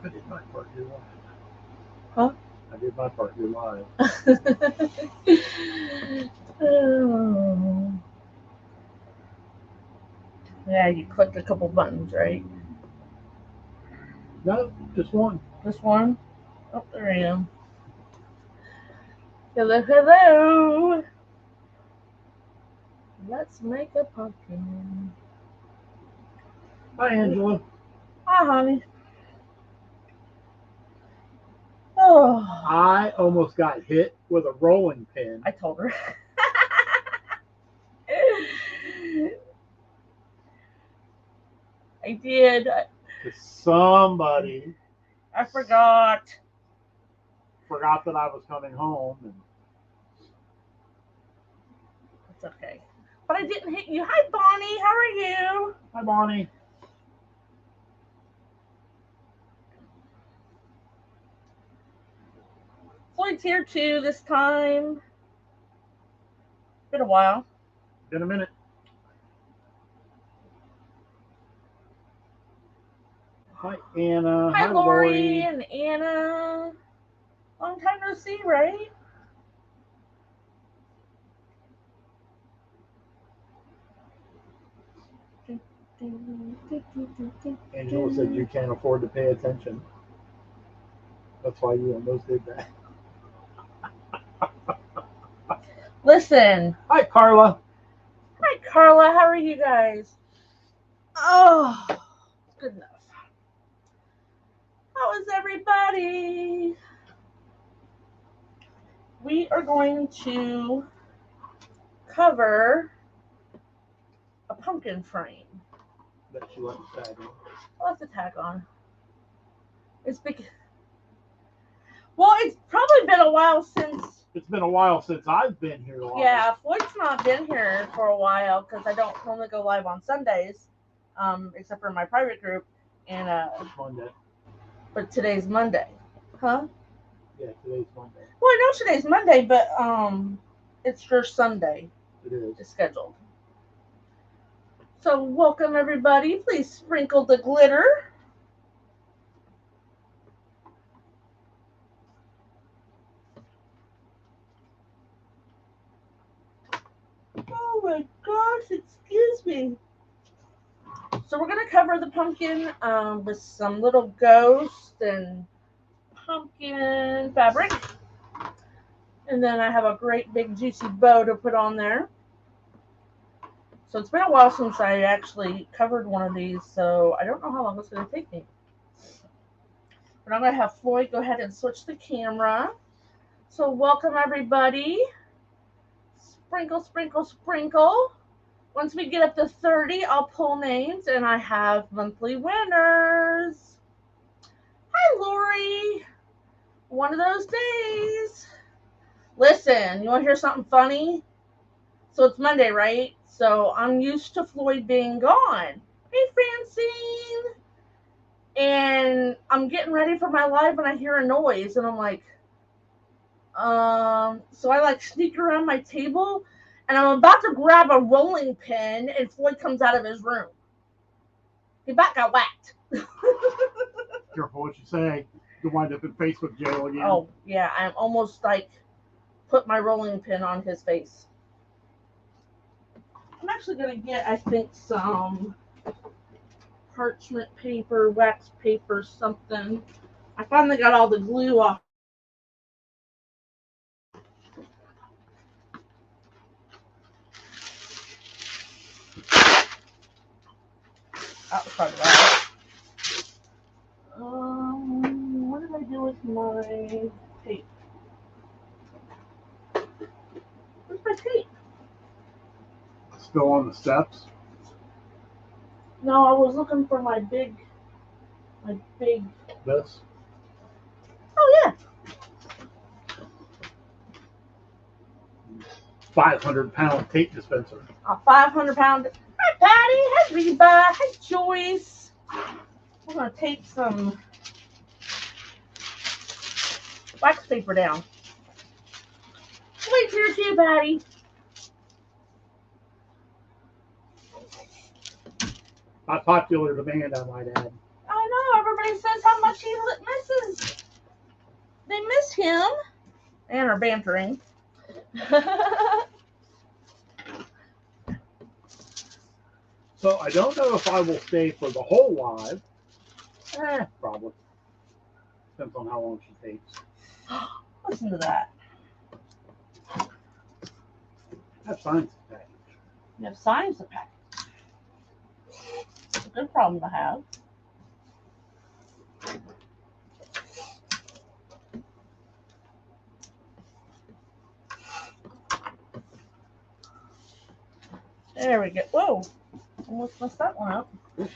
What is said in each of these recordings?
I did my part. You're live. Huh? I did my part. You're live. Oh. Yeah, you clicked a couple buttons, right? No, just one. This one? Oh, there I am. Hello, hello. Let's make a pumpkin. Hi, Angela. Hi, honey. Oh, I almost got hit with a rolling pin. I told her. I did. To somebody I forgot. forgot that I was coming home. And It's okay. But I didn't hit you. Hi, Bonnie. How are you? hi, Bonnie. Floyd's here too this time. Been a while. Been a minute. Hi, Anna. Hi, Lori and Anna. Long time no see, right? Angela said you can't afford to pay attention. That's why you almost did that. Listen. Hi, Carla. Hi, Carla. How are you guys? Oh, good enough. How is everybody? We are going to cover a pumpkin frame. That she left the tag on. I'll have the tag on. It's because, well, it's probably been a while since. It's been a while since I've been here live. Yeah, Floyd's not been here for a while because I don't normally go live on Sundays, except for my private group. And Monday. But today's Monday, huh? Yeah, today's Monday. Well, I know today's Monday, but it's for Sunday. It is. It's scheduled. So welcome everybody. Please sprinkle the glitter. Oh my gosh, excuse me. So we're going to cover the pumpkin with some little ghost and pumpkin fabric. And then I have a great big juicy bow to put on there. So it's been a while since I actually covered one of these, so I don't know how long it's going to take me. But I'm going to have Floyd go ahead and switch the camera. So welcome everybody. Sprinkle, sprinkle, sprinkle. Once we get up to 30, I'll pull names, and I have monthly winners. Hi, Lori. One of those days. Listen, you want to hear something funny? So it's Monday, right? So I'm used to Floyd being gone. Hey, Francine. And I'm getting ready for my live, and I hear a noise, and I'm like, so I like sneak around my table, and I'm about to grab a rolling pin, and Floyd comes out of his room. His back got whacked. Careful what you say. You'll wind up in Facebook jail again. Oh, yeah, I'm almost like put my rolling pin on his face. I'm actually going to get, I think, some parchment paper, wax paper, something. I finally got all the glue off. That was probably loud. What did I do with my tape? Where's my tape? Still on the steps? No, I was looking for my big. This? Oh, yeah. 500-pound tape dispenser. A 500-pound. Hi, Patty. Hi, Reba. Hi, Joyce. We're going to tape some wax paper down. Wait here too, Patty. By popular demand, I might add. I know, everybody Everybody says how much he misses. They miss him and are bantering. So I don't know if I will stay for the whole live. Probably. Depends on how long she takes. Listen to that. I have science to package. You have science to package. It's a good problem to have. There we go. Whoa. Almost messed that one up. That's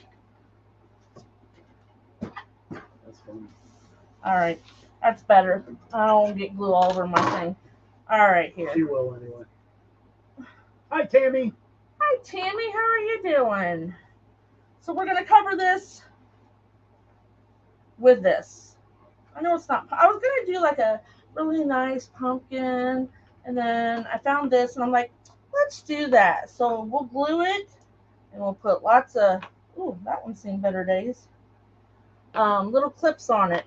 funny. All right. That's better. I don't want to get glue all over my thing. All right, here. She will anyway. Hi, Tammy. Hi, Tammy. How are you doing? So we're going to cover this with this. I know it's not. I was going to do like a really nice pumpkin, and then I found this, and I'm like, let's do that. So we'll glue it, and we'll put lots of, ooh, that one's seen better days, little clips on it.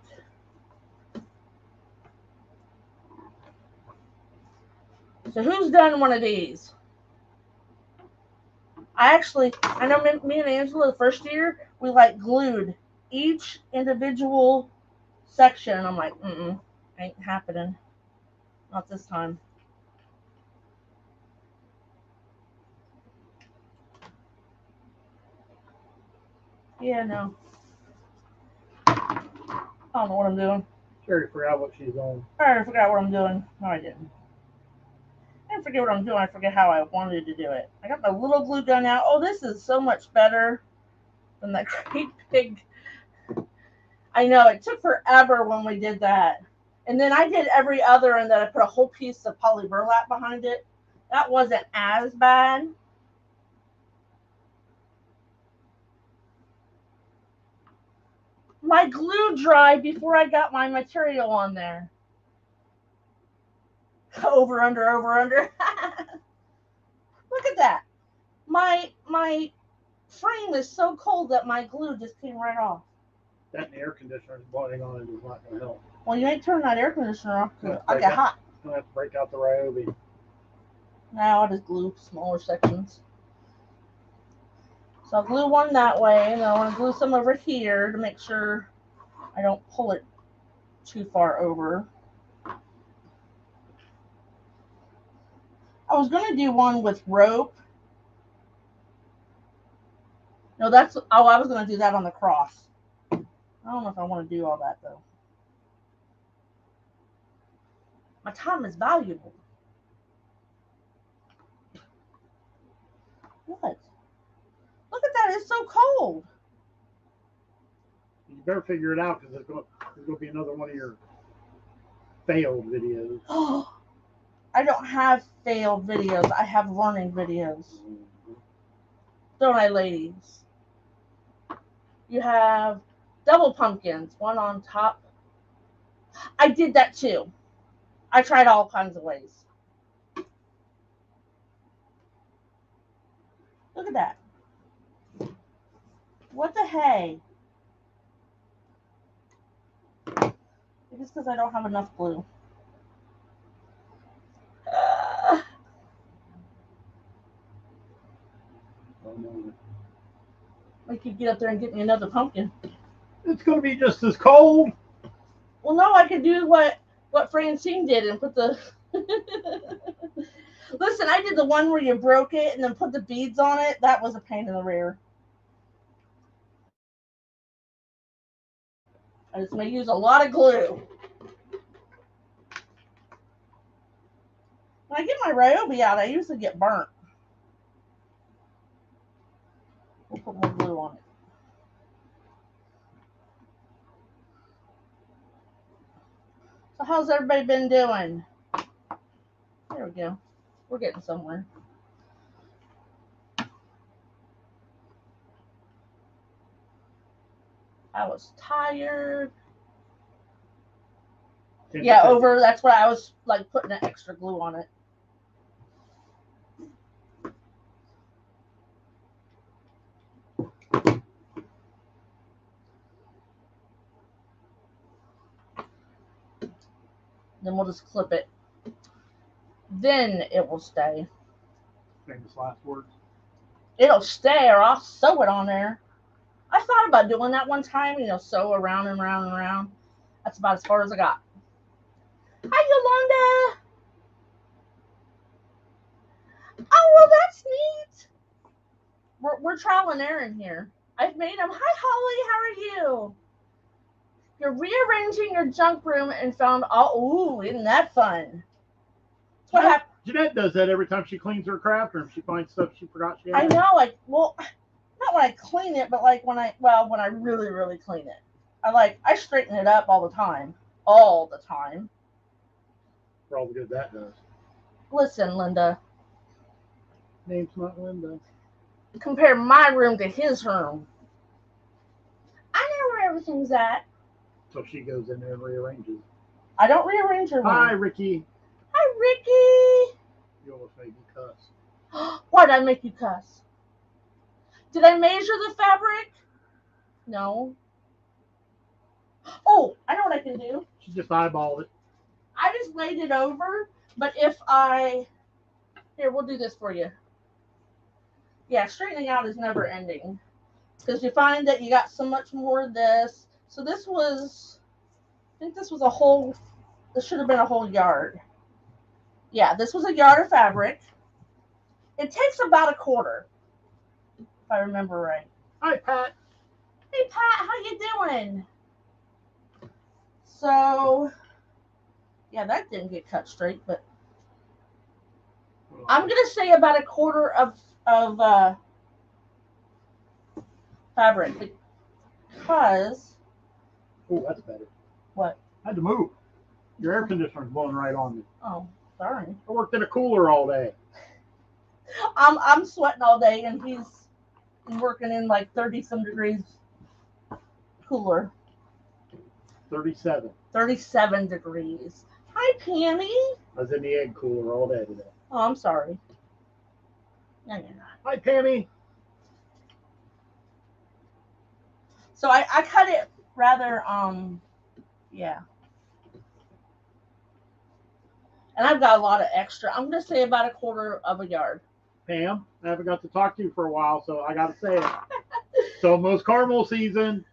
So who's done one of these? I know me and Angela the first year, we like glued each individual section. I'm like, ain't happening. Not this time. Yeah, no. I don't know what I'm doing. Sherry forgot what she's on. I already forgot what I'm doing. No, I didn't. I didn't forget what I'm doing. I forget how I wanted to do it. I got my little glue gun out. Oh, this is so much better than that great big. I know, it took forever when we did that. And then I did every other, and then I put a whole piece of poly burlap behind it. That wasn't as bad. My glue dried before I got my material on there. Over, under, over, under. Look at that. My frame is so cold that my glue just came right off. That air conditioner is blowing on it is not going to help. Well, you ain't turning that air conditioner off because I get hot. I'm going to have to break out the Ryobi. Now I'll just glue smaller sections. So I'll glue one that way, and then I want to glue some over here to make sure I don't pull it too far over. I was going to do one with rope. No, I was going to do that on the cross. I don't know if I want to do all that, though. My time is valuable. What? Look at that. It's so cold. You better figure it out because there's going to be another one of your failed videos. Oh, I don't have failed videos. I have learning videos. Don't I, ladies? You have double pumpkins, one on top. I did that too. I tried all kinds of ways. Look at that. What the hey? It's because I don't have enough glue. I could get up there and get me another pumpkin. It's going to be just as cold. Well, no, I could do what Francine did and put the... Listen, I did the one where you broke it and then put the beads on it. That was a pain in the rear. I just may use a lot of glue. When I get my Ryobi out, I usually get burnt. We'll put more glue on it. So how's everybody been doing? There we go. We're getting somewhere. I was tired. Yeah, over. That's why I was like putting an extra glue on it. Then we'll just clip it. Then it will stay. Famous last words. It'll stay, or I'll sew it on there. I thought about doing that one time, sew around and around and around. That's about as far as I got. Hi, Yolanda. Oh, well, that's neat. We're trial and error here. I've made them. Hi, Holly. How are you? You're rearranging your junk room and found all. Ooh, isn't that fun? What happened? Jeanette does that every time she cleans her craft room. She finds stuff she forgot she had. I know, not when I clean it, but when I really, really clean it. I straighten it up all the time. All the time. For all the good that does. Listen, Linda. Name's not Linda. Compare my room to his room. I know where everything's at. So she goes in there and rearranges. I don't rearrange her room. Hi, Ricky. Hi, Ricky. You almost made me cuss. Why did I make you cuss? Did I measure the fabric? No. Oh, I know what I can do. She just eyeballed it. I just laid it over, but here, we'll do this for you. Yeah, straightening out is never ending. Because you find that you got so much more of this. So I think this was this should have been a whole yard. Yeah, this was a yard of fabric. It takes about a quarter, if I remember right. Hi, Pat. Hey, Pat, how you doing? So, yeah, that didn't get cut straight, but I'm going to say about a quarter of fabric because... Oh, that's better. What? I had to move. Your air conditioner's blowing right on me. Oh, sorry. I worked in a cooler all day. I'm sweating all day, and he's working in like 30-some degrees cooler. 37. 37 degrees. Hi, Pammy. I was in the egg cooler all day today. Oh, I'm sorry. No, you're not. Hi, Pammy. So I cut it rather, yeah. And I've got a lot of extra. I'm going to say about a quarter of a yard. Pam, I haven't got to talk to you for a while, so I got to say it. It's almost caramel season.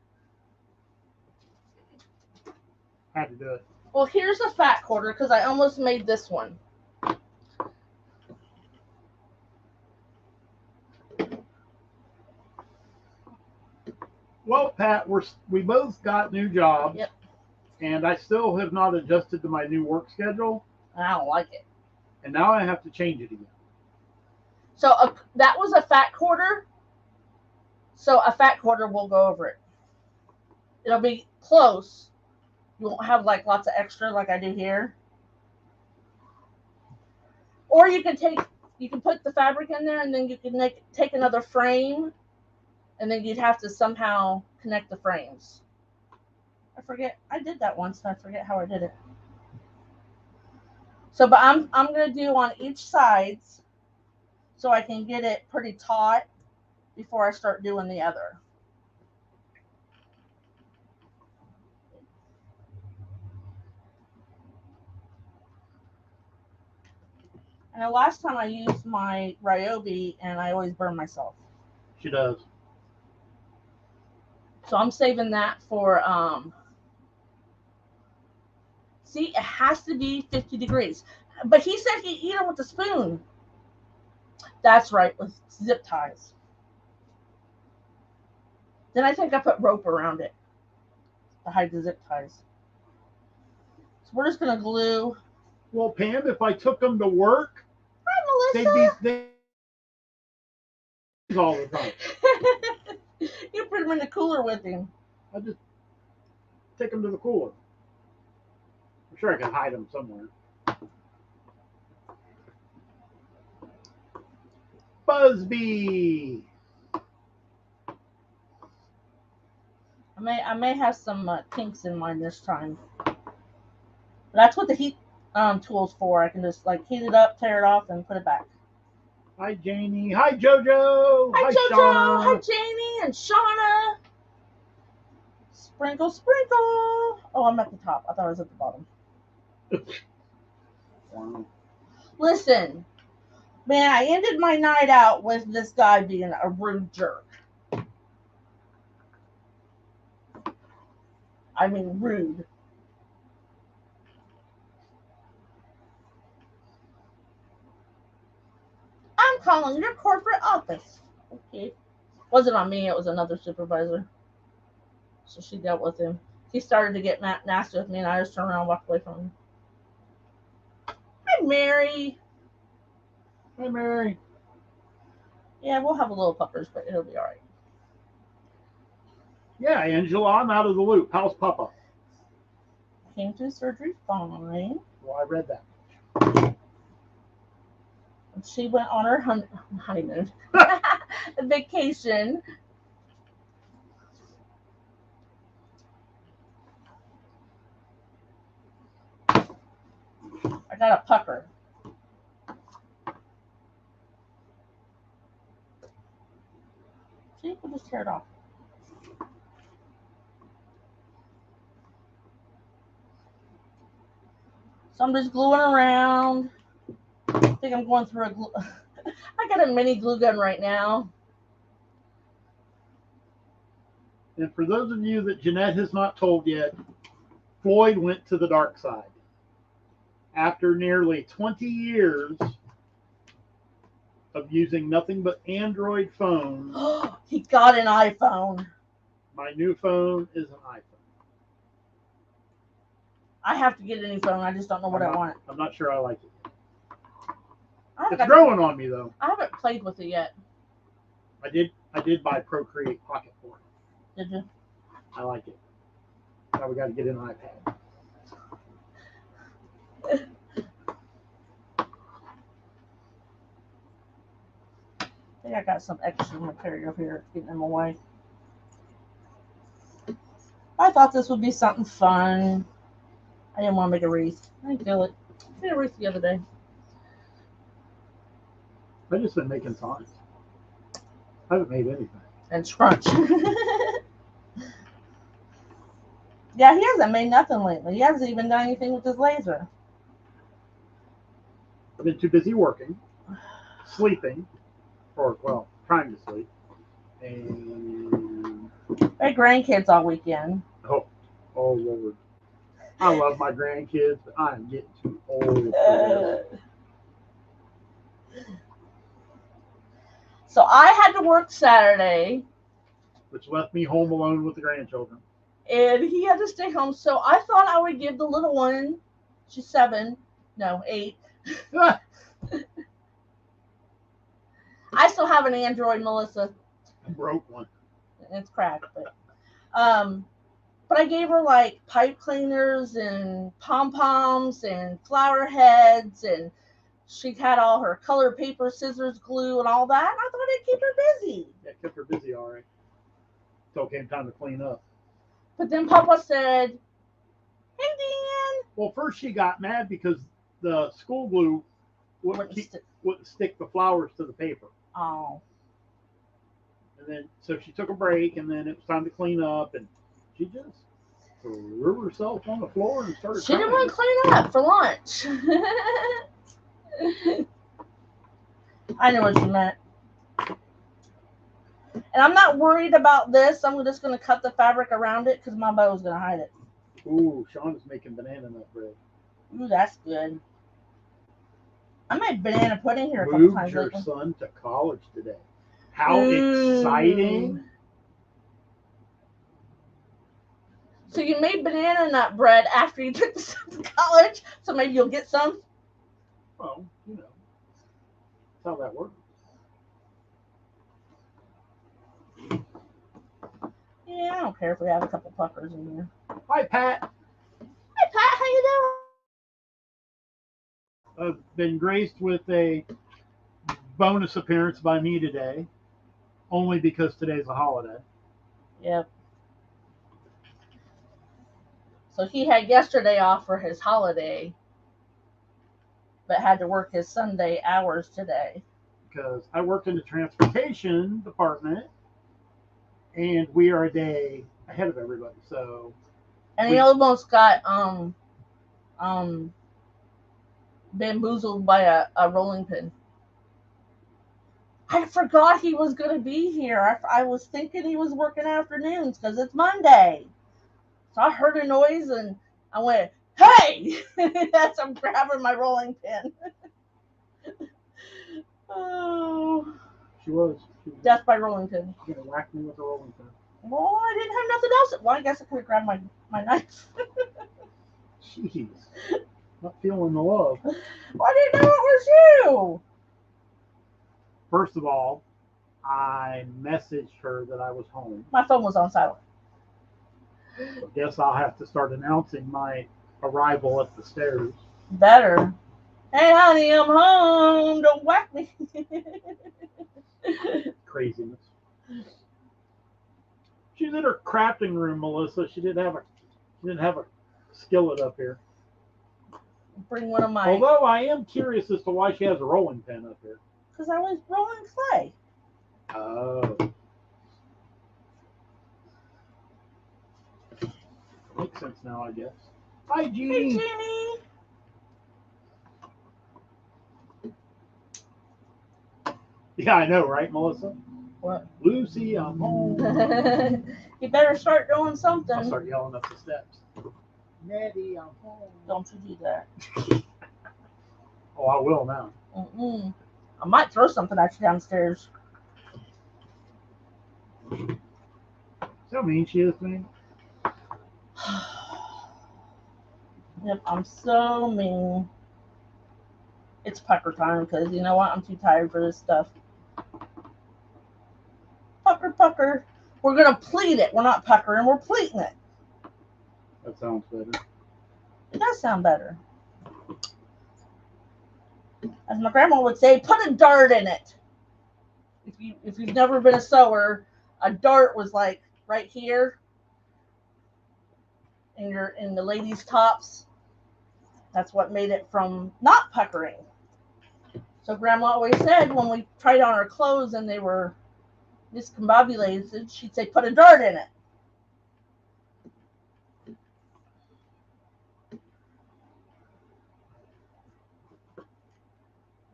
Had to do it. Well, here's a fat quarter because I almost made this one. Well, Pat, we both got new jobs. Yep. And I still have not adjusted to my new work schedule. I don't like it. And now I have to change it again. So that was a fat quarter. So a fat quarter will go over it. It'll be close. You won't have like lots of extra like I do here. Or you can put the fabric in there and then you can take another frame and then you'd have to somehow connect the frames. I forget. I did that once and I forget how I did it. So, but I'm going to do on each sides so I can get it pretty taut before I start doing the other. And the last time I used my Ryobi and I always burn myself. She does. So I'm saving that for, see, it has to be 50 degrees. But he said he'd eat them with a spoon. That's right, with zip ties. Then I think I put rope around it to hide the zip ties. So we're just going to glue. Well, Pam, if I took them to work, hi, Melissa. they'd be all the time. You put them in the cooler with him. I just take them to the cooler. I'm sure I can hide them somewhere. Busby. I may have some kinks in mine this time. But that's what the heat tool's for. I can just like heat it up, tear it off, and put it back. Hi, Janie. Hi, JoJo. Hi, JoJo. Shauna. Hi, Janie and Shauna. Sprinkle, sprinkle. Oh, I'm at the top. I thought I was at the bottom. Wow. Listen, man, I ended my night out with this guy being a rude jerk. I mean, rude. I'm calling your corporate office. Okay. Wasn't on me, it was another supervisor. So she dealt with him. He started to get nasty with me, and I just turned around and walked away from him. Hi, Mary. Hey, Mary. Yeah, we'll have a little puppers, but it'll be all right. Yeah, Angela, I'm out of the loop. How's Papa? Came through surgery fine. Well, I read that. She went on her honeymoon, vacation. I got a pucker. See, we'll just tear it off. So I'm just gluing around. I think I'm going through a glue. I got a mini glue gun right now. And for those of you that Jeanette has not told yet, Floyd went to the dark side. After nearly 20 years of using nothing but Android phones, He got an iPhone. my new phone is an iPhone. I have to get a new phone. I just don't know what I want. I'm not sure I like it. It's It's growing on me though. I haven't played with it yet. I did buy Procreate Pocket for it. Did you? I like it. Now we got to get an iPad. I think I got some extra material here. It's getting in my way. I thought this would be something fun. I didn't want to make a wreath. I didn't feel it. I made a wreath the other day. I've just been making signs. I haven't made anything. And scrunch. Yeah, he hasn't made nothing lately. He hasn't even done anything with his laser. I've been too busy working, sleeping, or, well, trying to sleep. And, My grandkids all weekend. oh Lord. I love my grandkids, but I am getting too old for this. So I had to work Saturday, Which left me home alone with the grandchildren. and he had to stay home. So I thought I would give the little one, she's 7, no, 8. I still have an Android, Melissa. I broke one. It's cracked, but I gave her like pipe cleaners and pom-poms and flower heads, and she had all her colored paper, scissors, glue, and all that. And I thought it'd keep her busy. Yeah, kept her busy all right. Until it came time to clean up. But then Papa said, "Hey, Dan." Well, first she got mad because the school glue wouldn't stick the flowers to the paper. Oh. And then, so she took a break, and then it was time to clean up, and she just threw herself on the floor and started She didn't crying. want to clean up for lunch. I know what you meant. And I'm not worried about this. I'm just going to cut the fabric around it because my bow is going to hide it. Ooh, Sean is making banana nut bread. Ooh, that's good. I made banana pudding here a couple times Moved your lately. son to college today. How exciting. So you made banana nut bread after you took the son to college, so maybe you'll get some? Well, you know, that's how that works. Yeah, I don't care if we have a couple puckers in here. Hi, Pat. Hey, Pat, how you doing? I've been graced with a bonus appearance by me today, only because today's a holiday. Yep. So he had yesterday off for his holiday, but had to work his Sunday hours today. Because I work in the transportation department, and we are a day ahead of everybody. So, And he almost got bamboozled by a rolling pin. I forgot he was going to be here. I was thinking he was working afternoons because it's Monday. So I heard a noise and I went, hey! As I'm grabbing my rolling pin. Oh. She was. Death by rolling pin. She's going to whack me with a rolling pin. Well, I didn't have nothing else. Well, I guess I could have grabbed my knife. Jeez. Not feeling the love. Well, I didn't know it was you. First of all, I messaged her that I was home. My phone was on silent. I guess I'll have to start announcing my arrival at the stairs. Better. Hey, honey, I'm home. Don't whack me. Craziness. She's in her crafting room, Melissa. She didn't have a skillet up here. Bring one of mine. Although I am curious as to why she has a rolling pin up here. Because I was rolling clay. Oh. Makes sense now, I guess. Hi, Jeannie. Hey, Jeannie. Yeah, I know, right, Melissa? What? Lucy, I'm home. You better start doing something. I'll start yelling up the steps. Nettie, I'm home. Don't you do that. Oh, I will now. Mm-mm. I might throw something at you downstairs. See how mean she is to me? Yep, I'm so mean. It's pucker time because you know what? I'm too tired for this stuff. Pucker, pucker. We're going to pleat it. We're not puckering. We're pleating it. That sounds better. It does sound better. As my grandma would say, put a dart in it. If you've never been a sewer, a dart was like right here in the ladies' tops. That's what made it from not puckering. So grandma always said when we tried on our clothes and they were discombobulated, she'd say, put a dart in it.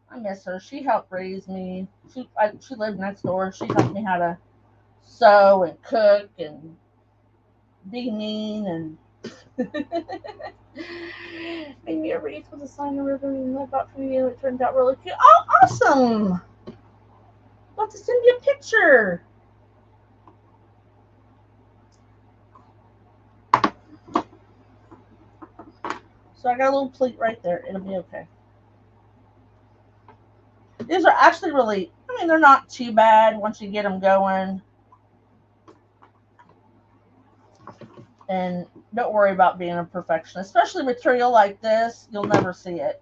I miss her. She helped raise me. She lived next door. She taught me how to sew and cook and be mean and made me a wreath with a sign of ribbon and I bought for you. It turned out really cute. Oh, awesome! I'll have to send you a picture. So I got a little pleat right there. It'll be okay. These are actually really, they're not too bad once you get them going. And don't worry about being a perfectionist. Especially material like this, you'll never see it.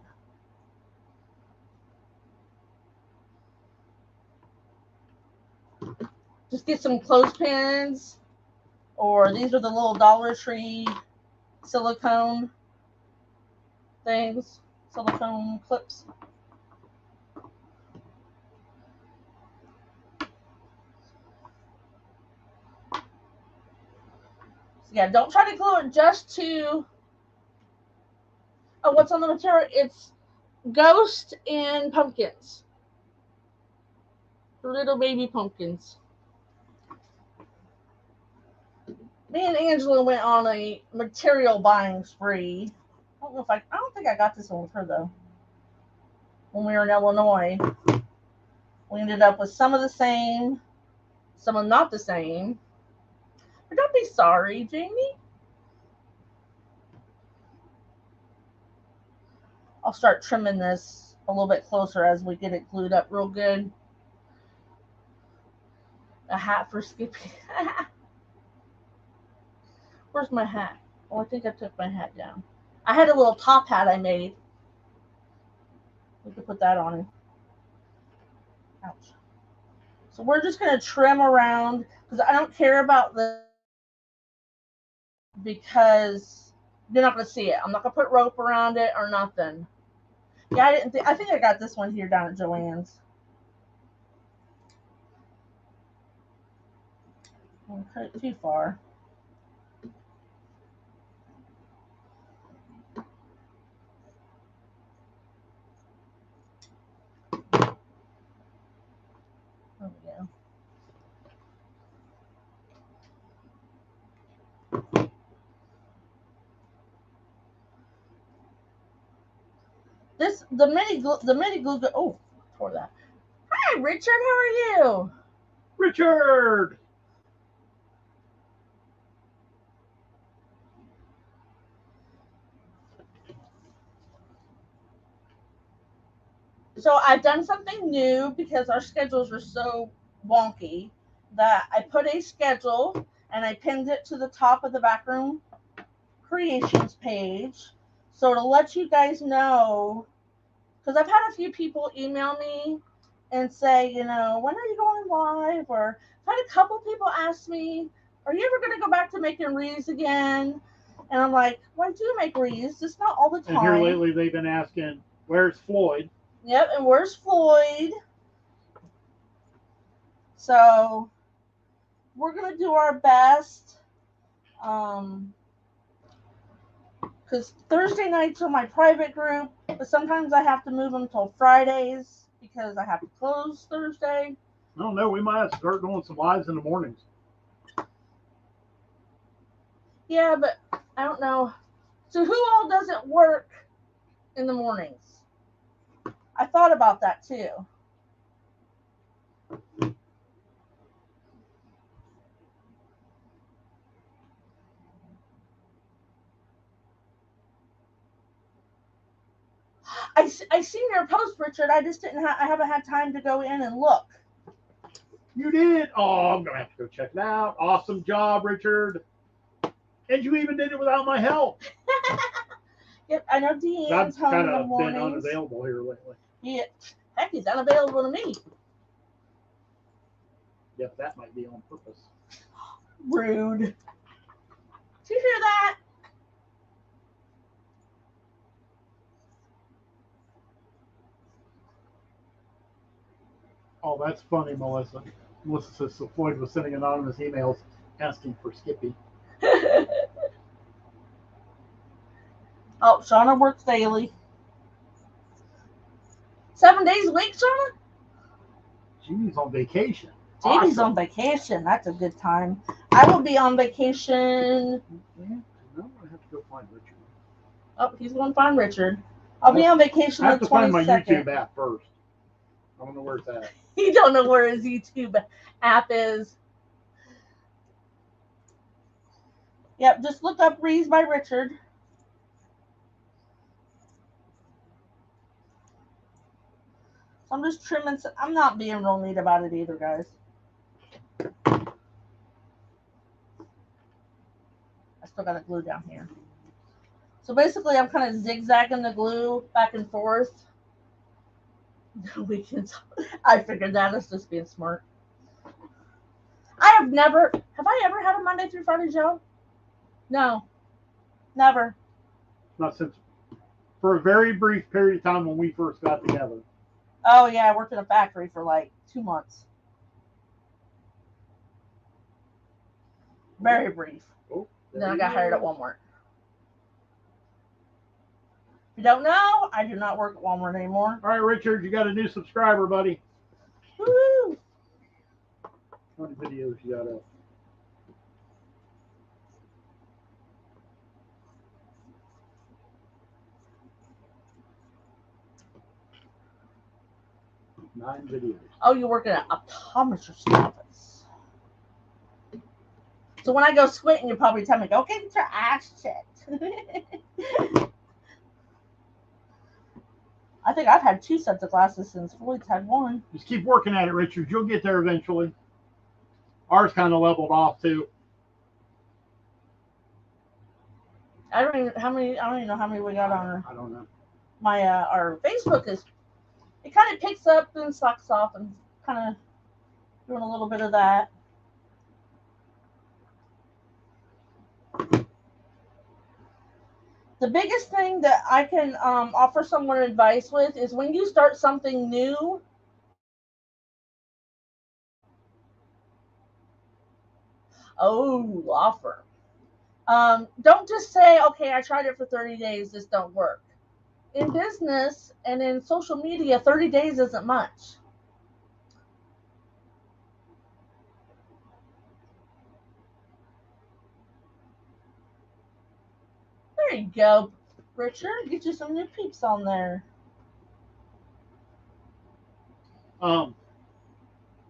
Just get some clothespins, or these are the little Dollar Tree silicone things, silicone clips. So yeah, don't try to glue it just to. Oh, what's on the material? It's ghost and pumpkins. Little baby pumpkins. Me and Angela went on a material buying spree. I don't think I got this one with her though. When we were in Illinois, we ended up with some of the same, some of not the same. But don't be sorry, Jamie. I'll start trimming this a little bit closer as we get it glued up real good. A hat for Skippy. Where's my hat? Oh, I think I took my hat down. I had a little top hat I made. We could put that on. Ouch. So we're just going to trim around because I don't care about the because you're not going to see it. I'm not going to put rope around it or nothing. Yeah, I think I got this one here down at Joann's. I don't cut it too far. the mini glue gun. Oh, tore that. Hi, Richard. How are you? Richard! So I've done something new because our schedules are so wonky that I put a schedule and I pinned it to the top of the backroom creations page. So to let you guys know, because I've had a few people email me and say, when are you going live? Or I've had a couple people ask me, are you ever going to go back to making wreaths again? And I'm like, well, I do make wreaths, just not all the time. And here lately they've been asking, where's Floyd? Yep, and where's Floyd? So we're going to do our best. Because Thursday nights are my private group, but sometimes I have to move them till Fridays because I have to close Thursday. I don't know. We might have to start doing some lives in the mornings. Yeah, but I don't know. So who all doesn't work in the mornings? I thought about that too. I seen your post, Richard. I just didn't. I haven't had time to go in and look. You did? Oh, I'm gonna have to go check it out. Awesome job, Richard. And you even did it without my help. Yep, I know Deanne's home in the I've mornings. been unavailable here lately. Yeah, heck, he's unavailable to me. Yep, that might be on purpose. Rude. Did you hear that? Oh, that's funny, Melissa. Melissa says so Floyd was sending anonymous emails asking for Skippy. Oh, Shauna works daily. 7 days a week, Shauna? Jamie's on vacation. Jamie's on vacation. That's a good time. I will be on vacation. Yeah, no, I have to go find Richard. Oh, he's going to find Richard. I'll be on vacation I have the to find my 22nd. YouTube app first. I don't know where it's at. You don't know where his YouTube app is. Yep, just look up Rees by Richard. So I'm just trimming. I'm not being real neat about it either, guys. I still got the glue down here. So basically, I'm kind of zigzagging the glue back and forth. I figured that. It's just being smart. Have I ever had a Monday through Friday show? No. Never. Not since, for a very brief period of time when we first got together. Oh, yeah, I worked in a factory for like 2 months. Very brief. Oh, then I got hired at Walmart. If you don't know, I do not work at Walmart anymore. All right, Richard, you got a new subscriber, buddy. Woo! How many videos you got up? Nine videos. Oh, you work at an optometrist's office. So when I go squinting, you probably tell me, go get your eyes checked. I think I've had 2 sets of glasses since Floyd's had 1. Just keep working at it, Richard. You'll get there eventually. Ours kind of leveled off too. I don't even know how many we got on I don't know. my our Facebook is. It kind of picks up and slacks off and kind of doing a little bit of that. The biggest thing that I can offer someone advice with is when you start something new. Oh, law firm. Don't just say, okay, I tried it for 30 days, this don't work. In business and in social media, 30 days isn't much. There you go, Richard. Get you some new peeps on there.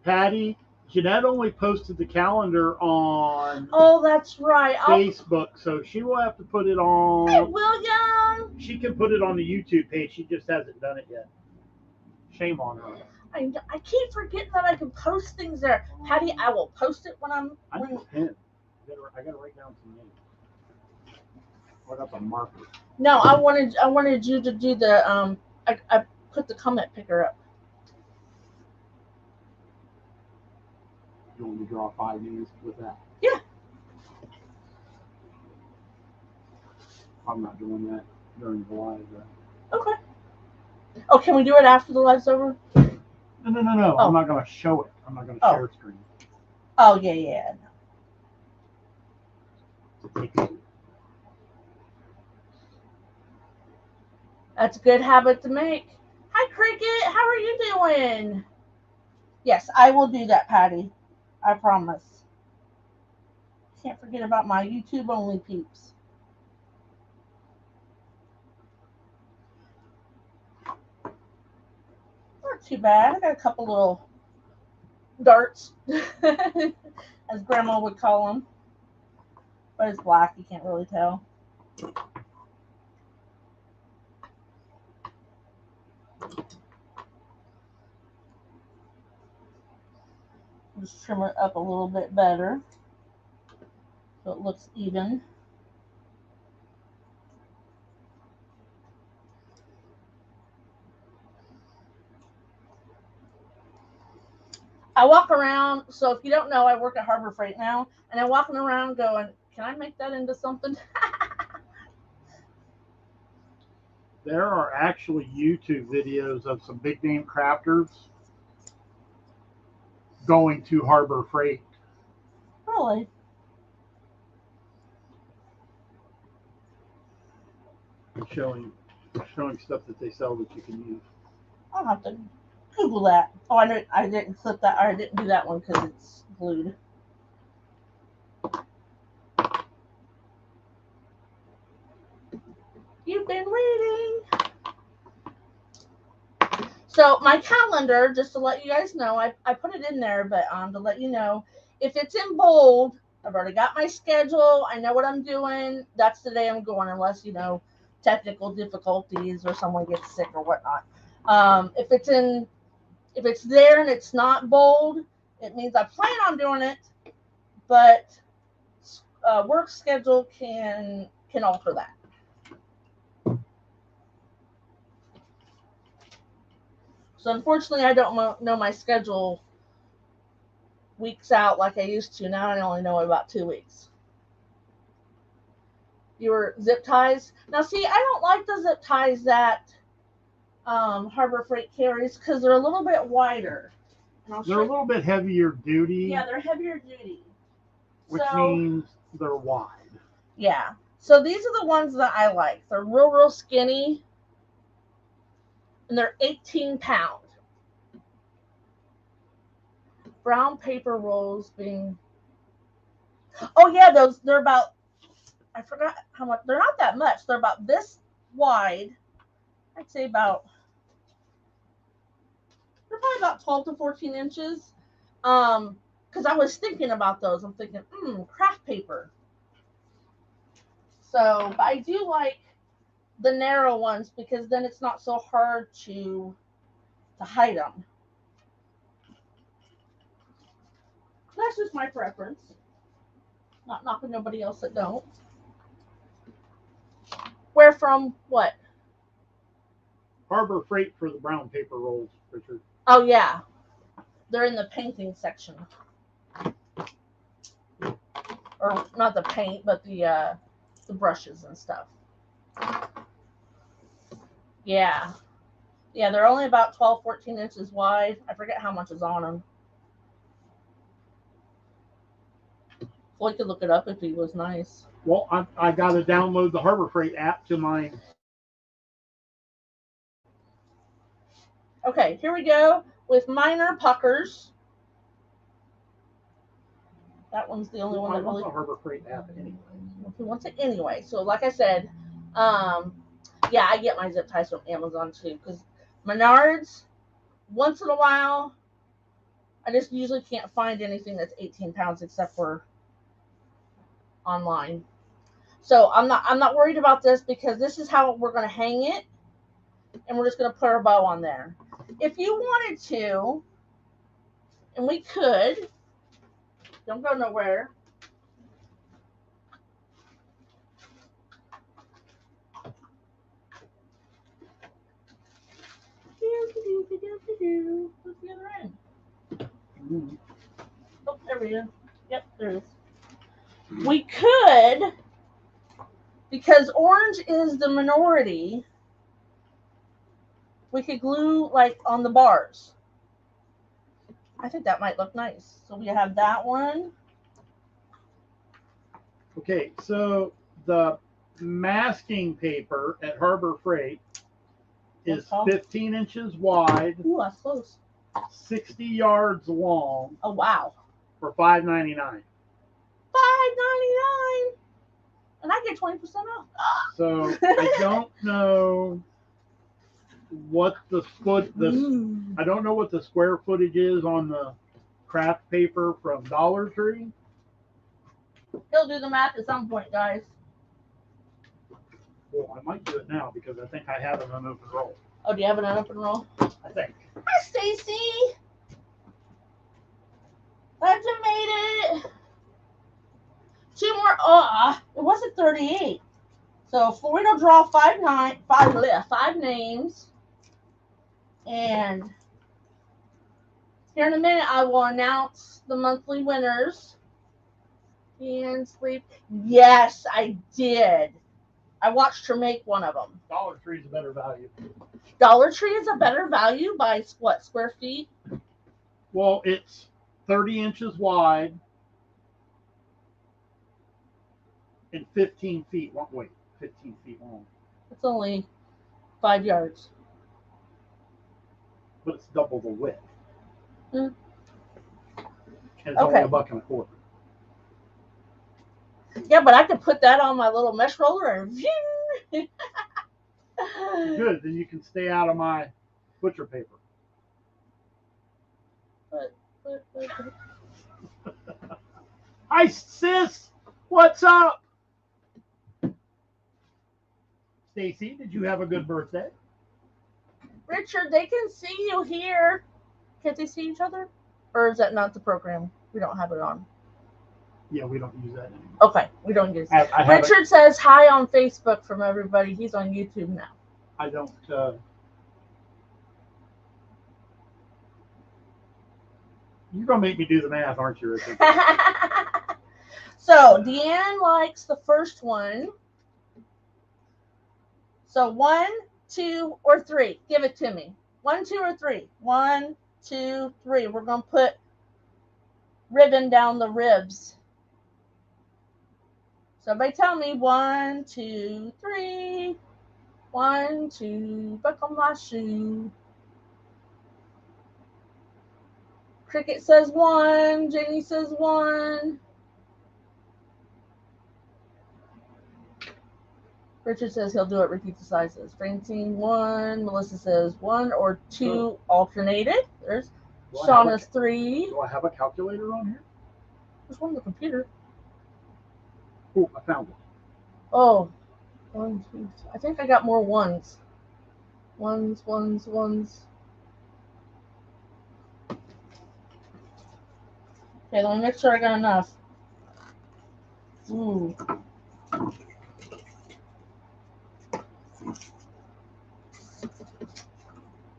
Patty, Jeanette only posted the calendar on Oh, that's right. Facebook, so she will have to put it Hey, on. William. She can put it on the YouTube page. She just hasn't done it yet. Shame on her. I keep forgetting that I can post things there. Patty, I will post it when I'm. I need a pen. I gotta write down some names. I got the marker. No, I wanted you to do the I put the comment picker up. You want me to draw 5 names with that? Yeah. I'm not doing that during the live. Okay. Oh, can we do it after the live's over? No. Oh. I'm not gonna show it. I'm not gonna share screen. Oh yeah. That's a good habit to make. Hi, Cricket. How are you doing? Yes, I will do that, Patty. I promise. Can't forget about my YouTube only peeps. Not too bad. I got a couple little darts, as Grandma would call them. But it's black. You can't really tell. Just trim it up a little bit better so it looks even. I walk around, so if you don't know, I work at Harbor Freight now, and I'm walking around going, can I make that into something? There are actually YouTube videos of some big name crafters going to Harbor Freight. Really? And showing stuff that they sell that you can use. I'll have to Google that. Oh, I didn't clip that, or I didn't do that one because it's glued. You've been waiting. So my calendar, just to let you guys know, I put it in there, but to let you know, if it's in bold, I've already got my schedule. I know what I'm doing. That's the day I'm going, unless technical difficulties or someone gets sick or whatnot. If it's there and it's not bold, it means I plan on doing it, but work schedule can alter that. So unfortunately, I don't know my schedule weeks out like I used to. Now I only know about 2 weeks. Your zip ties. Now see, I don't like the zip ties that Harbor Freight carries because they're a little bit wider. They're a little bit heavier duty. Yeah, they're heavier duty. Which means they're wide. Yeah. So these are the ones that I like. They're real skinny. And they're 18 pounds. Brown paper rolls being... Oh yeah, they're about... I forgot how much. They're not that much. They're about this wide. I'd say about... They're probably about 12 to 14 inches. Because I was thinking about those. I'm thinking, craft paper. So, but I do like the narrow ones because then it's not so hard to hide them. That's just my preference. Not knocking nobody else that don't. Where from what? Harbor Freight for the brown paper rolls, Richard. Oh yeah, they're in the painting section, or not the paint, but the brushes and stuff. Yeah, they're only about 12, 14 inches wide. I forget how much is on them. Well, he could look it up if he was nice. Well, I got to download the Harbor Freight app to my... Okay, here we go with minor puckers. That one's the only one that really... I want the Harbor Freight app anyway. Who wants it anyway? So, like I said, yeah, I get my zip ties from Amazon too, because Menards, Once in a while, I just usually can't find anything that's 18 pounds except for online. So I'm not worried about this because this is how we're going to hang it, and we're just going to put our bow on there. If you wanted to, and we could, don't go nowhere. What's the other end? Oh, there we go. Yep, there it is. We could, because orange is the minority, we could glue like on the bars. I think that might look nice. So we have that one. Okay, so the masking paper at Harbor Freight is 15 inches wide. Ooh, that's close. 60 yards long. Oh, wow. For $5.99. $5.99. And I get 20% off. So I don't know what the I don't know what the square footage is on the craft paper from Dollar Tree. He'll do the math at some point, guys. Well, I might do it now because I think I have an unopened roll. Oh, do you have an unopened roll? I think. Hi, Stacy. Glad you made it. 2 more. Oh, it wasn't 38. So Floyd will draw five names. And here in a minute, I will announce the monthly winners. And sleep. Yes, I did. I watched her make one of them. Dollar Tree is a better value. Dollar Tree is a better value by what, square feet? Well, it's 30 inches wide and 15 feet long. Wait, 15 feet long. It's only 5 yards. But it's double the width. Hmm. And it's only $1.25. Yeah, but I could put that on my little mesh roller and Good, then you can stay out of my butcher paper. Hi, sis. What's up? Stacy, did you have a good birthday? Richard, they can see you here. Can't they see each other? Or is that not the program? We don't have it on. Yeah, we don't use that anymore. Okay, we don't use it. Richard says hi on Facebook from everybody. He's on YouTube now. I don't. You're going to make me do the math, aren't you, Richard? So, Deanne likes the first one. So, 1, 2, or 3. Give it to me. 1, 2, or 3. 1, 2, 3. We're going to put ribbon down the ribs. So, everybody tell me 1, 2, 3. 1, 2, buckle my shoe. Cricket says 1. Jenny says 1. Richard says he'll do it. Repeat the sizes. Francine 1. Melissa says 1 or 2 alternated. There's Shauna's 3. Do I have a calculator on here? There's one on the computer. Oh, I found it. Oh, 1, 2. I think I got more ones. Ones. Okay, let me make sure I got enough. Ooh.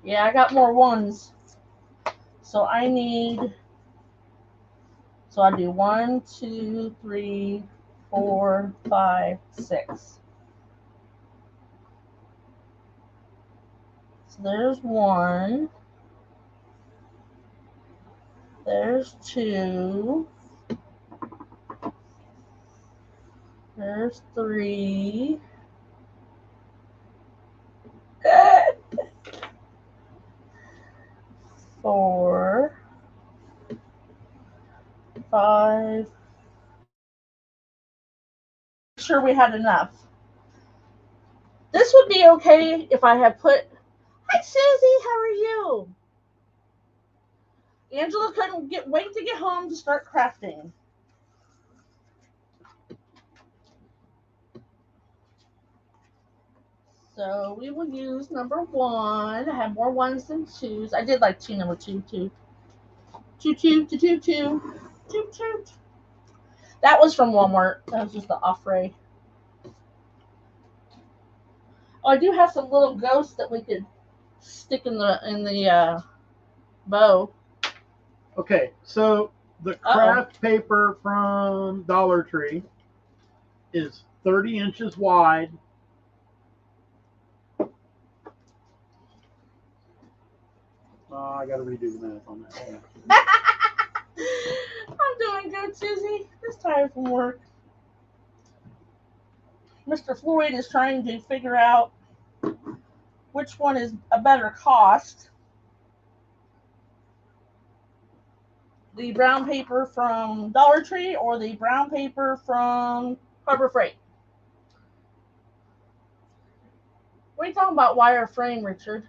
Yeah, I got more ones. So I need. So I do 1, 2, 3, 4, 5, 6. So there's 1. There's 2. There's 3. 4, 5. Sure we had enough. This would be okay if I had put. Hi Susie, how are you? Angela couldn't wait to get home to start crafting. So we will use number 1. I have more 1s than 2s. I did like number 2 too. 2. That was from Walmart. That was just the offray. Oh, I do have some little ghosts that we could stick in the bow. Okay, so the craft paper from Dollar Tree is 30 inches wide. I got to redo the math on that. I'm doing good, Susie. Just tired from work. Mr. Floyd is trying to figure out which one is a better cost. The brown paper from Dollar Tree or the brown paper from Harbor Freight? What are you talking about wire frame, Richard?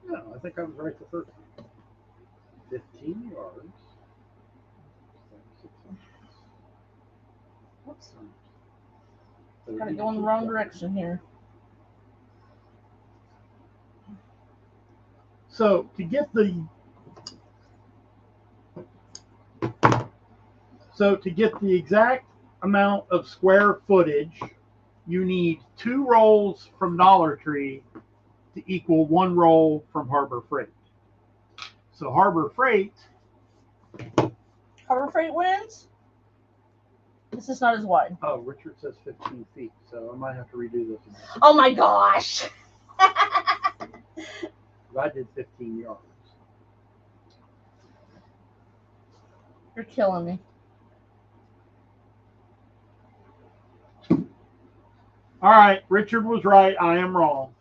No, I think I was right the first time. 15 yards. Whoops. Gotta go in the wrong direction here. So to get the exact amount of square footage, you need 2 rolls from Dollar Tree to equal 1 roll from Harbor Freight. So Harbor Freight wins. This is not as wide. Oh, Richard says 15 feet, so I might have to redo this again. Oh my gosh. I did 15 yards. You're killing me. All right, Richard was right. I am wrong.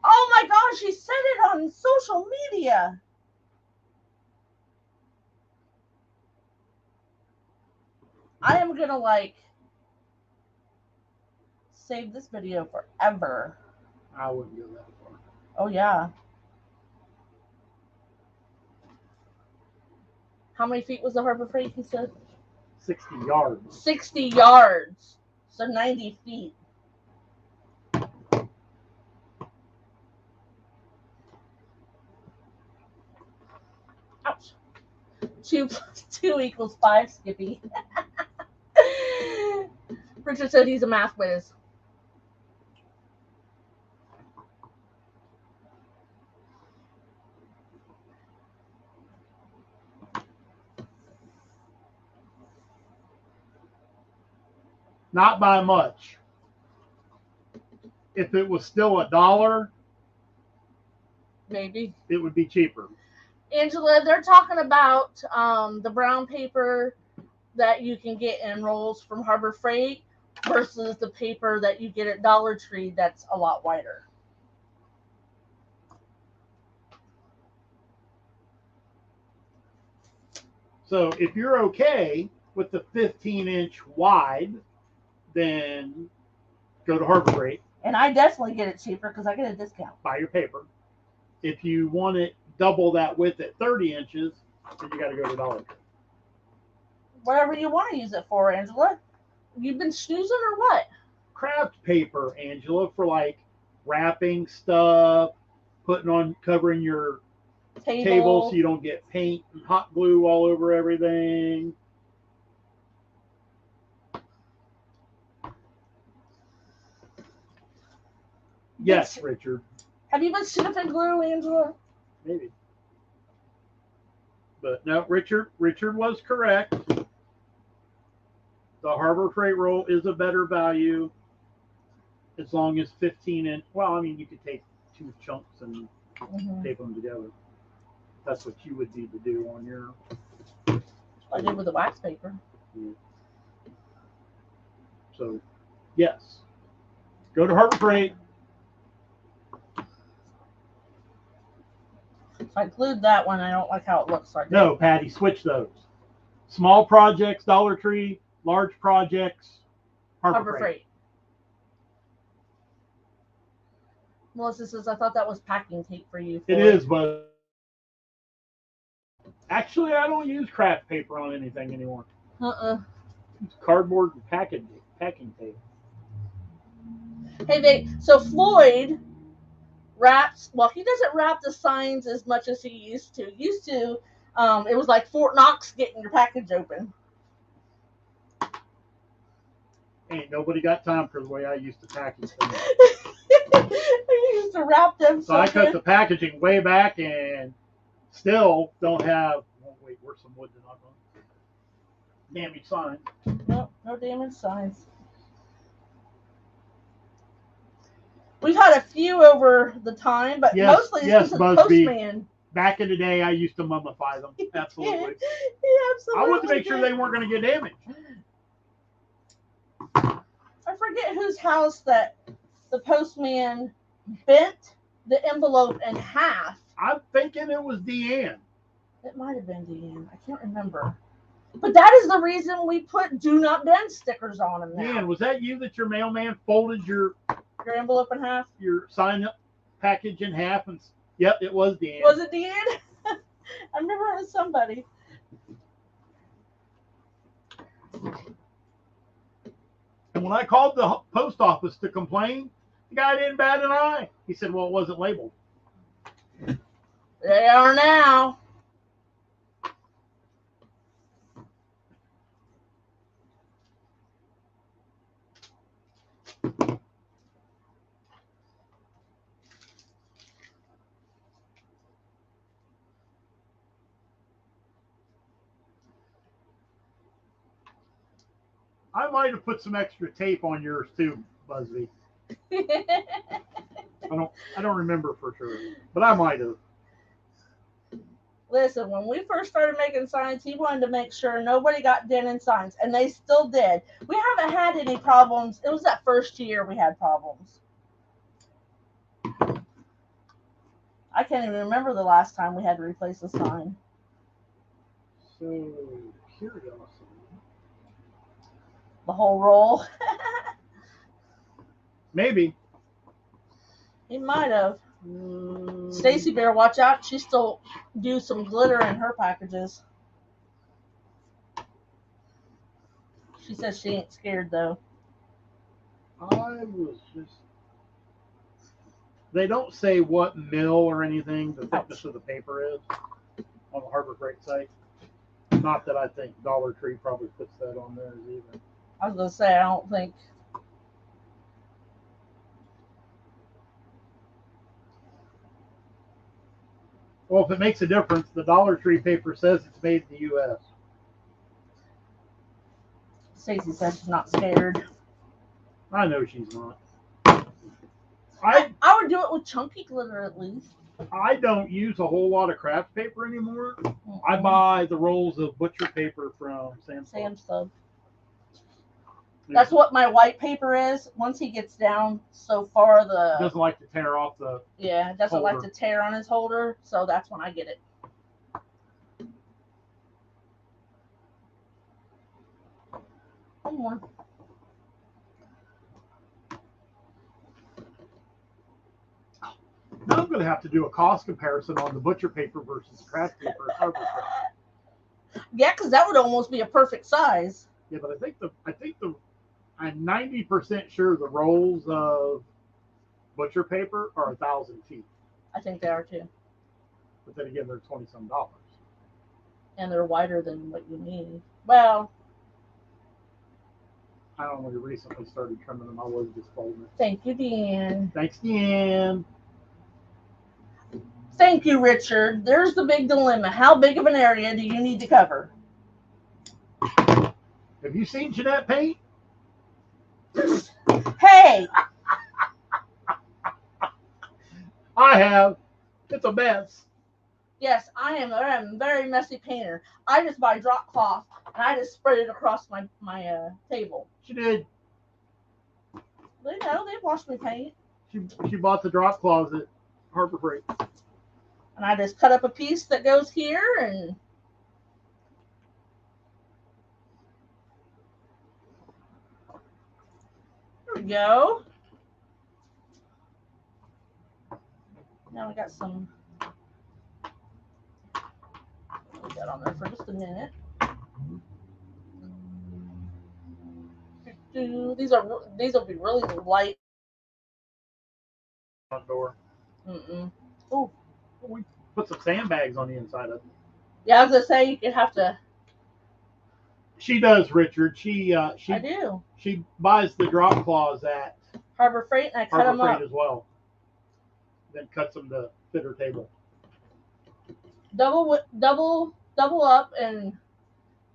Oh my gosh, he said it on social media. I am gonna save this video forever. I wouldn't go that far. Oh yeah. How many feet was the Harbor Freight, he said? 60 yards. 60 yards. So 90 feet. Ouch. 2 plus 2 equals 5, Skippy. Richard said he's a math whiz. Not by much. If it was still $1, maybe it would be cheaper. Angela, they're talking about the brown paper that you can get in rolls from Harbor Freight versus the paper that you get at Dollar Tree that's a lot wider. So if you're okay with the 15-inch wide, then go to Harbor Freight. And I definitely get it cheaper because I get a discount. Buy your paper. If you want it double that width at 30 inches, then you got to go to Dollar Tree. Whatever you want to use it for, Angela. You've been snoozing or what? Craft paper, Angela, for wrapping stuff, covering your table so you don't get paint and hot glue all over everything. Yes, Richard. Have you been sniffing glue, Angela? Maybe. But no, Richard was correct. The Harbor Freight roll is a better value as long as 15 inch. Well, I mean, you could take 2 chunks and tape them together. That's what you would need to do on your. I did with the wax paper. Yeah. So, yes. Go to Harbor Freight. So I glued that one. I don't like how it looks. So No, Patty, switch those. Small projects, Dollar Tree. Large projects, Harbor Freight. Melissa says, I thought that was packing tape for you. It is, but Actually, I don't use craft paper on anything anymore. It's cardboard and packing tape. Hey, so Floyd wraps. Well, he doesn't wrap the signs as much as he used to. It was like Fort Knox getting your package open. Ain't nobody got time for the way I used to package things. He used to wrap them. So I cut the packaging way back and still don't have. Oh, wait, where's some wood to knock on? Damaged signs. Nope, no damaged signs. We've had a few over the time, but mostly it's the postman. Back in the day, I used to mummify them. Absolutely. He absolutely. I wanted to make sure they weren't going to get damaged. I forget whose house that the postman bent the envelope in half. I'm thinking it was Deanne. It might have been Deanne. I can't remember. But that is the reason we put "Do Not Bend" stickers on them now. Deanne, was that you that your mailman folded your envelope in half? Your sign up package in half? And yep, it was Deanne. Was it Deanne? I remember it was somebody. And when I called the post office to complain, the guy didn't bat an eye. He said, well, it wasn't labeled. They are now. I might have put some extra tape on yours too, Busby. I don't remember for sure, but I might have. Listen, when we first started making signs, he wanted to make sure nobody got dent in signs, and they still did. We haven't had any problems. It was that first year we had problems. I can't even remember the last time we had to replace a sign. So, curiosity. The whole roll. Maybe. He might have. Stacy better watch out. She still do some glitter in her packages. She says she ain't scared though. I was just. They don't say what mill or anything the thickness of the paper is on the Harbor Freight site. Not that I think Dollar Tree probably puts that on theirs either. I was gonna say I don't think. Well, if it makes a difference, the Dollar Tree paper says it's made in the U.S. Stacy says she's not scared. I know she's not. I would do it with chunky glitter at least. I don't use a whole lot of craft paper anymore. Mm-hmm. I buy the rolls of butcher paper from Sam's Club. That's what my white paper is. Once he gets down so far, doesn't like to tear off the it doesn't holder. Like to tear on his holder, so that's when I get it. One more. Now I'm going to have to do a cost comparison on the butcher paper versus craft paper. Yeah, because that would almost be a perfect size. Yeah, but I'm 90% sure the rolls of butcher paper are 1,000 feet. I think they are too. But then again, they're $20-some. And they're wider than what you need. Well, I only recently started trimming them. I was just folding it. Thank you, Deanne. Thanks, Deanne. Thank you, Richard. There's the big dilemma. How big of an area do you need to cover? Have you seen Jeanette paint? Hey! I have. It's a mess. Yes, I am a very messy painter. I just buy drop cloth and I just spread it across my table. She did. They know. They watched me paint. She bought the drop cloth at Harbor Freight. And I just cut up a piece that goes here and... There we go. Now we got some... There we that on there for just a minute. These will be really light. Front door. Oh, We put some sandbags on the inside of it. yeah, I was gonna say you could have to. She does, Richard. I do. She buys the drop claws at Harbor Freight, and I cut Harbor them Freight up. as well. Then cuts them to fit her table. Double up, and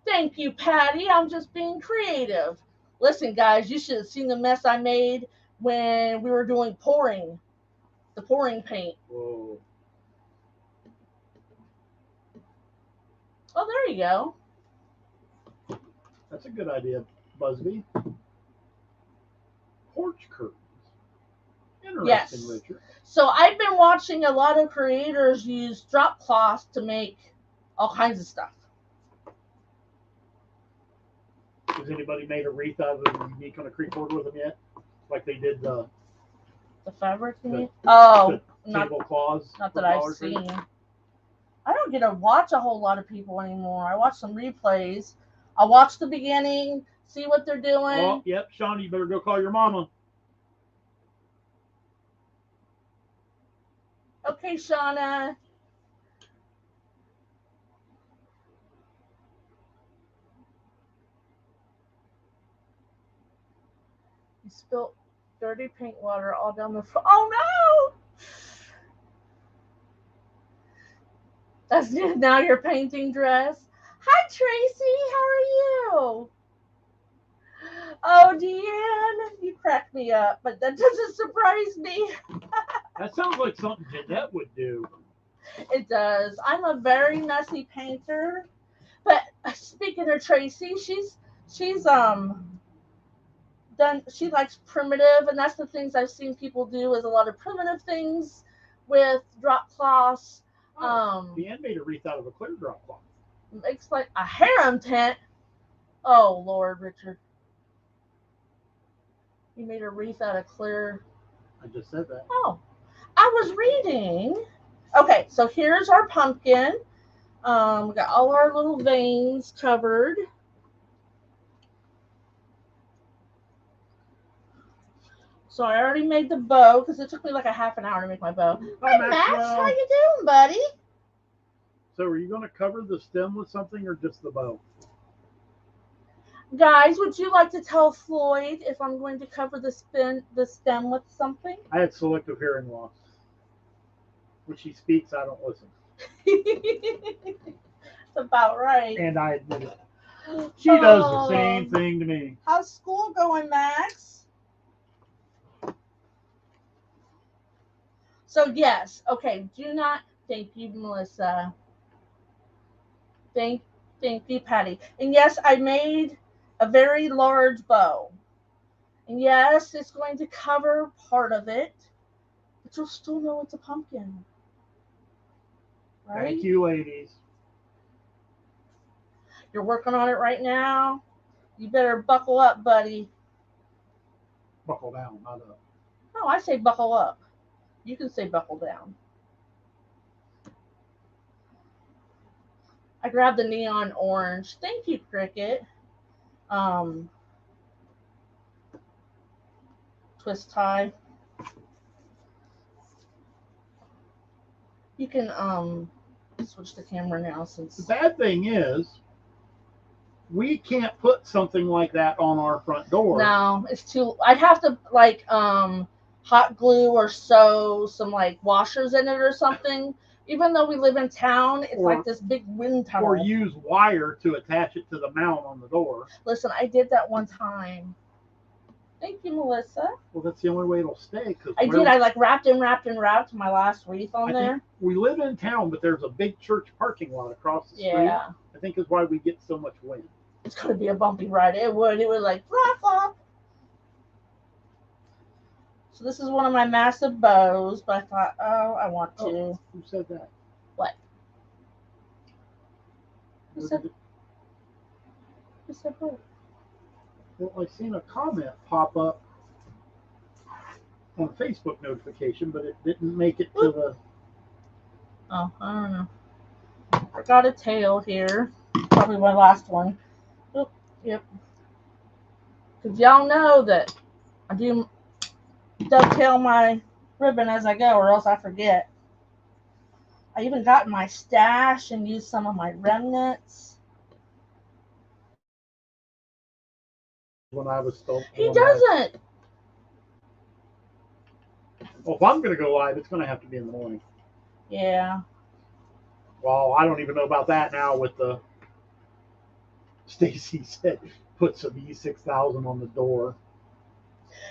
thank you, Patty. I'm just being creative. Listen, guys, you should have seen the mess I made when we were doing pouring, the pouring paint. Whoa. Oh, there you go. That's a good idea, Busby. Porch curtains. Interesting, Yes. Richard. So I've been watching a lot of creators use drop cloths to make all kinds of stuff. Has anybody made a wreath out of them unique on a creek board with them yet? Like they did the fabric? the not table claws. Not that I've seen. I don't get to watch a whole lot of people anymore. I watch some replays. I watch the beginning, see what they're doing. Oh, yep, Sean, you better go call your mama. Okay, Shauna. You spilled dirty paint water all down the floor. Oh no! That's now your painting dress. Hi, Tracy. How are you? Oh, Deanne, you cracked me up, but that doesn't surprise me. That sounds like something Jeanette would do. It does. I'm a very messy painter. But speaking of Tracy, she's done. She likes primitive, and that's the things I've seen people do is a lot of primitive things with drop cloths. Deanne made a wreath out of a clear drop cloth. Makes like a harem tent. Oh Lord, Richard, you made a wreath out of clear. I just said that. Oh, I was reading. Okay, so here's our pumpkin. We got all our little veins covered. So I already made the bow because it took me like a half an hour to make my bow. Hi, Max. How you doing, buddy? So are you going to cover the stem with something or just the bow? Guys, would you like to tell Floyd if I'm going to cover the stem with something? I had selective hearing loss. When she speaks, I don't listen. That's about right. And I admit it. She does the same thing to me. How's school going, Max? So yes, okay. Do not thank you, Melissa. Thank you, Patty. And yes, I made a very large bow. And yes, it's going to cover part of it, but you'll still know it's a pumpkin. Right? Thank you, ladies. You're working on it right now. You better buckle up, buddy. Buckle down, not up. No, I say buckle up. You can say buckle down. I grabbed the neon orange. Thank you, Cricket. Twist tie. You can switch the camera now since the bad thing is we can't put something like that on our front door. No, it's too. I'd have to like hot glue or sew some like washers in it or something. Even though we live in town, it's like this big wind tunnel. Or use wire to attach it to the mount on the door. Listen, I did that one time. Thank you, Melissa. Well, that's the only way it'll stay. I did. I like wrapped my last wreath on there. We live in town, but there's a big church parking lot across the street. Yeah. I think is why we get so much wind. It's going to be a bumpy ride. It would like flop, flop. So this is one of my massive bows, but I thought, I want to. Who said that? What? Who said what? Well, I seen a comment pop up on Facebook notification, but it didn't make it to the. Oh, I don't know. Forgot a tail here. Probably my last one. Oop, yep. Because y'all know that I do dovetail my ribbon as I go, or else I forget. I even got my stash and used some of my remnants. When I was still. He doesn't. Well, if I'm going to go live, it's going to have to be in the morning. Yeah. Well, I don't even know about that now with the. Stacy said put some E6000 on the door.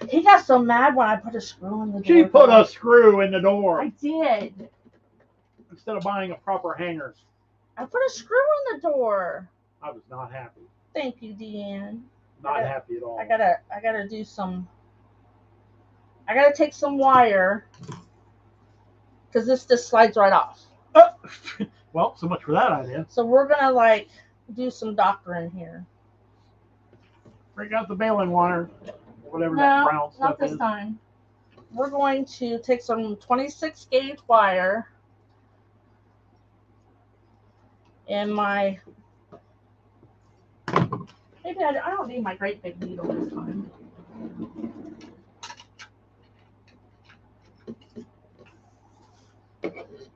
He got so mad when I put a screw in the door. She put a screw in the door. I did. Instead of buying a proper hanger. I put a screw in the door. I was not happy. Thank you, Deanne. Not happy at all. I gotta do some. I gotta take some wire because this just slides right off. Well, so much for that idea. So we're gonna like do some doctoring here. Break out the baling wire, whatever that brown stuff not this is. time. We're going to take some 26 gauge wire and my. Maybe I don't need my great big needle this time.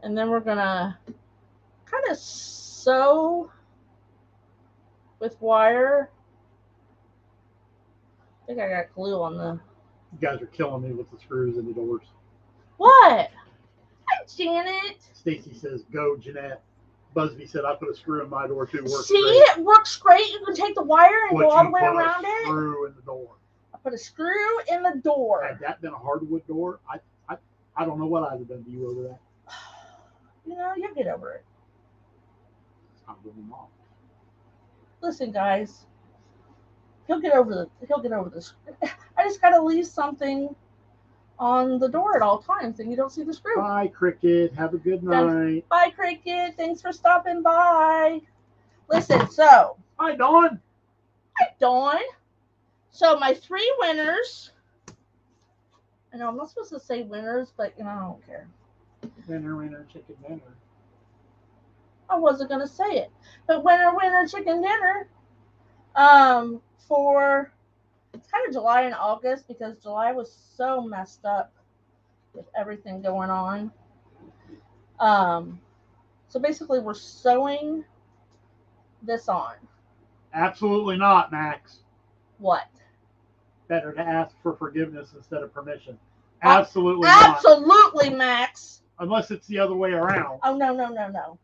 And then we're gonna kind of sew with wire. I think I got glue on the. You guys are killing me with the screws in the doors. What? Hi, Janet. Stacy says, "Go, Jeanette." Busby said, "I put a screw in my door too." See, it works great. You can take the wire and go all the way around it. Screw in the door. I put a screw in the door. Had that been a hardwood door, I don't know what I'd have done to you over that. You know, you'll get over it. I'm really not. Listen, guys. He'll get over this. I just gotta leave something on the door at all times, and you don't see the screw. Bye, Cricket. Have a good night. Bye, Cricket. Thanks for stopping by. Listen, so. Hi, Dawn. Hi, Dawn. So my 3 winners. I know I'm not supposed to say winners, but you know I don't care. Winner, chicken dinner. I wasn't gonna say it, but winner, chicken dinner. For it's kind of July and August because July was so messed up with everything going on. So basically we're sewing this on. Absolutely not, Max. What? Better to ask for forgiveness instead of permission. Absolutely not. Absolutely, Max. Unless it's the other way around. Oh, no.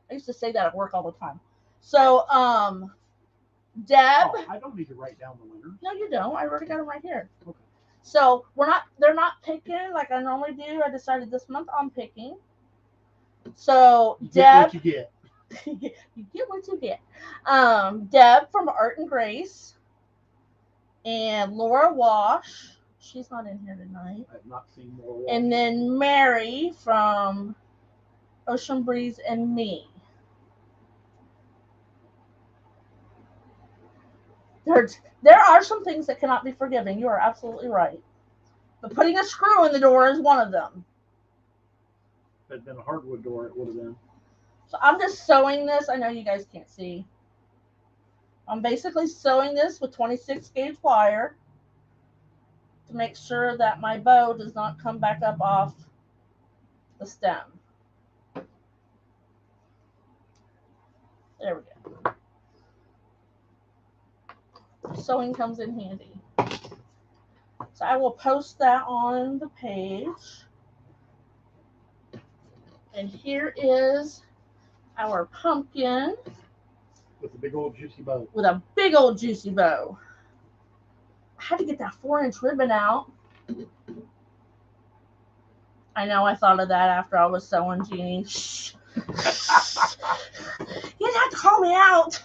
I used to say that at work all the time. So, Deb. Oh, I don't need to write down the winner. No, you don't. I already got them right here. Okay. So they're not picking like I normally do. I decided this month I'm picking. So you Deb. Get what you get. You get what you get. Deb from Art and Grace. And Laura Wash. She's not in here tonight. I have not seen Laura Wash. And then Mary from Ocean Breeze and me. There are some things that cannot be forgiven. You are absolutely right. But putting a screw in the door is one of them. If it had been a hardwood door, it would have been. So I'm just sewing this. I know you guys can't see. I'm basically sewing this with 26 gauge wire to make sure that my bow does not come back up off the stem. There we go. Sewing comes in handy. So I will post that on the page. And here is our pumpkin. With a big old juicy bow. With a big old juicy bow. I had to get that 4-inch ribbon out. I know I thought of that after I was sewing, Jeannie. Shh. You didn't have to call me out.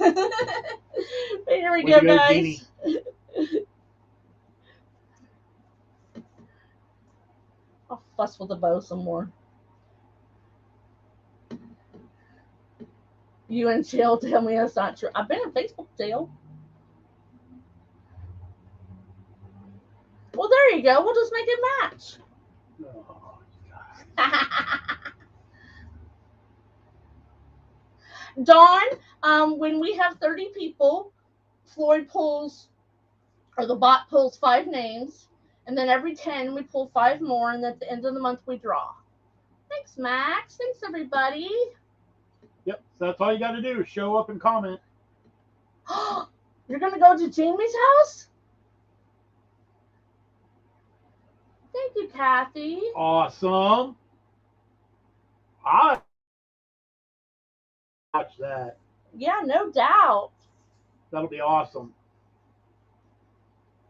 But here we go, guys. I'll fuss with the bow some more. You in jail? Tell me that's not true. I've been in Facebook jail. Well, there you go. We'll just make it match. Oh, God. Dawn, when we have 30 people, Floyd pulls, or the bot pulls 5 names, and then every 10 we pull 5 more, and at the end of the month we draw. Thanks, Max. Thanks, everybody. Yep, so that's all you got to do is show up and comment. You're going to go to Jamie's house? Thank you, Kathy. Awesome. I watch that. Yeah, no doubt. That'll be awesome.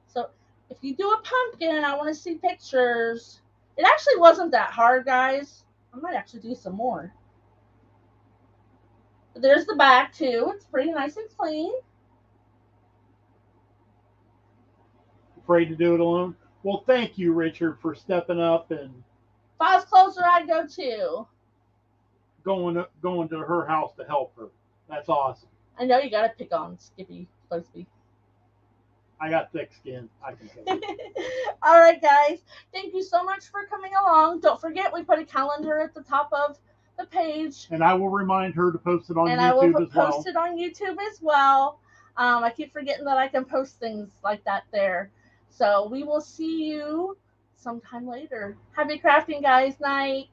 So if you do a pumpkin, I want to see pictures. It actually wasn't that hard, guys. I might actually do some more. But there's the back, too. It's pretty nice and clean. Afraid to do it alone? Well, thank you, Richard, for stepping up and If I was closer, I'd go too. going to her house to help her. That's awesome. I know you got to pick on Skippy Frisbee. I got thick skin. I can tell you. All right, guys. Thank you so much for coming along. Don't forget, we put a calendar at the top of the page. And I will remind her to post it on and YouTube I will as well. post it on YouTube as well. I keep forgetting that I can post things like that there. So we will see you sometime later. Happy crafting, guys. Night.